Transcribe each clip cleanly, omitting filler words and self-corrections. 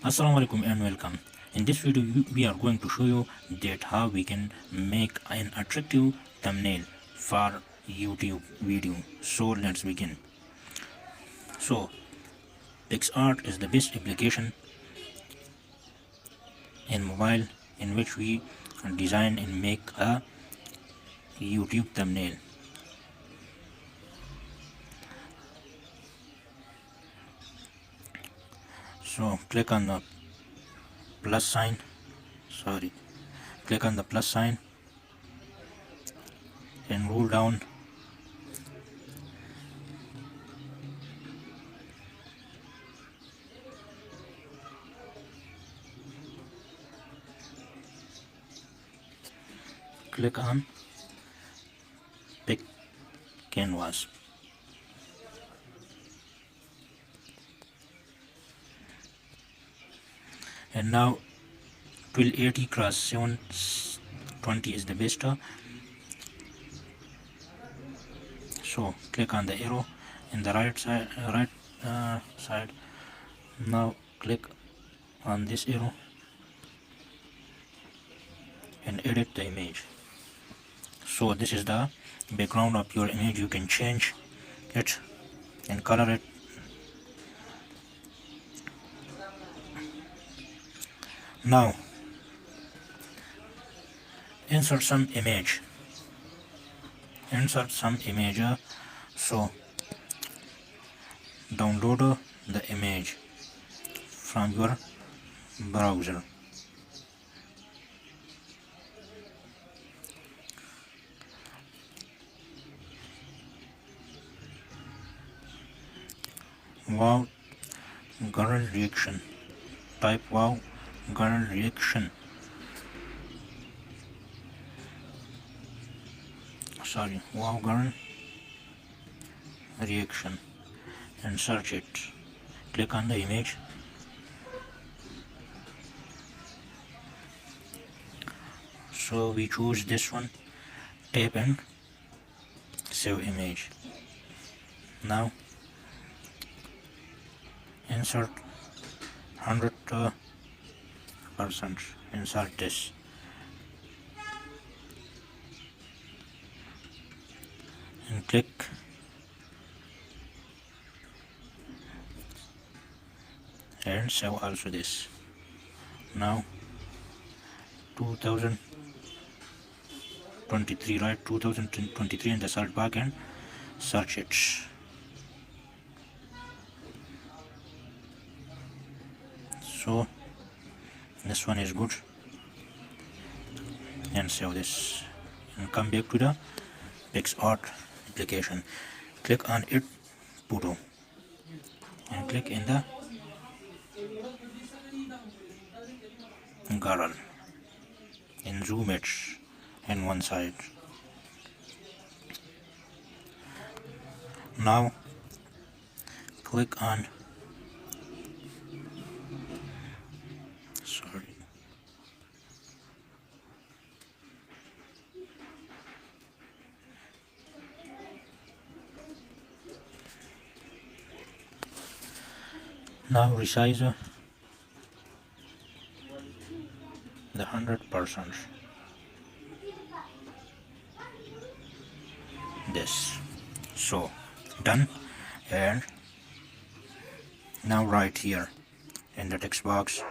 Assalamu alaikum and welcome. In this video we are going to show you that how we can make an attractive thumbnail for YouTube video. So let's begin. So PixArt is the best application in mobile in which we design and make a YouTube thumbnail. So click on the plus sign, click on the plus sign and roll down. Click on pick canvas. And now 1280 cross 720 is the best. So click on the arrow in the right side. Now click on this arrow and edit the image. So this is the background of your image. You can change it and color it. Now insert some image. So download the image from your browser. Wow girl reaction. Type wow girl reaction. Wow girl reaction and search it. Click on the image. So we choose this one, tap and save image. Now insert 100%, insert this. And click and save also this. Now 2023, right? 2023 in the search bar and search it. So this one is good and save this and come back to the PixArt application. Click on it photo and click in the girl and zoom it in one side. Now click on now resize the 100%. This. So done. And now right here in the text box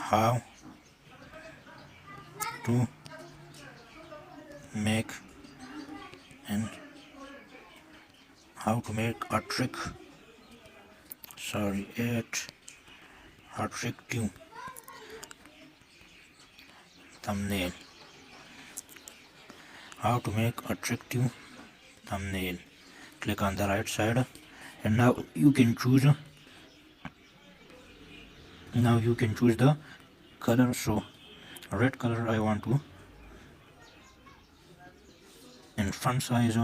how to make attractive thumbnail. How to make attractive thumbnail. Click on the right side and now you can choose the color. So red color I want to, and font size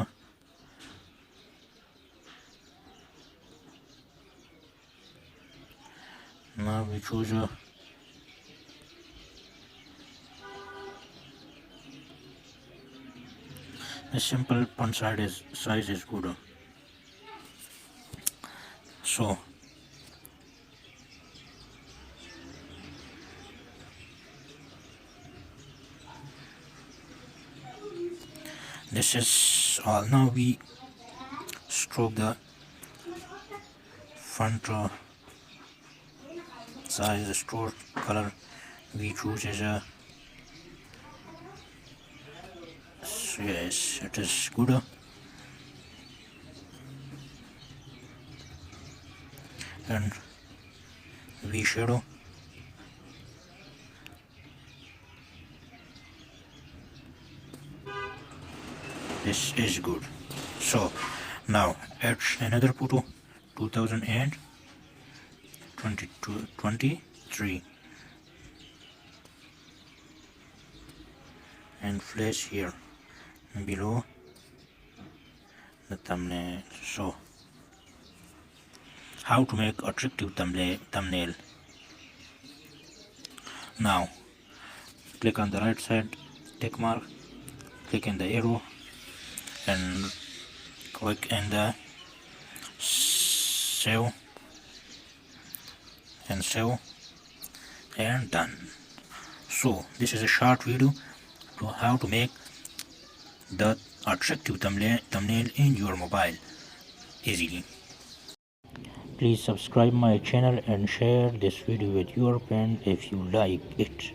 now we choose A simple font size is good. So this is all. Now we stroke the font size, stroke color we choose is a yes, it is good. And V shadow. This is good. So now add another photo, 2023, and place here below the thumbnail. So how to make attractive thumbnail. Now click on the right side tick mark, click in the arrow and click in the save and save and done. So this is a short video to how to make the attractive thumbnail in your mobile easily. Please subscribe my channel and share this video with your friend if you like it.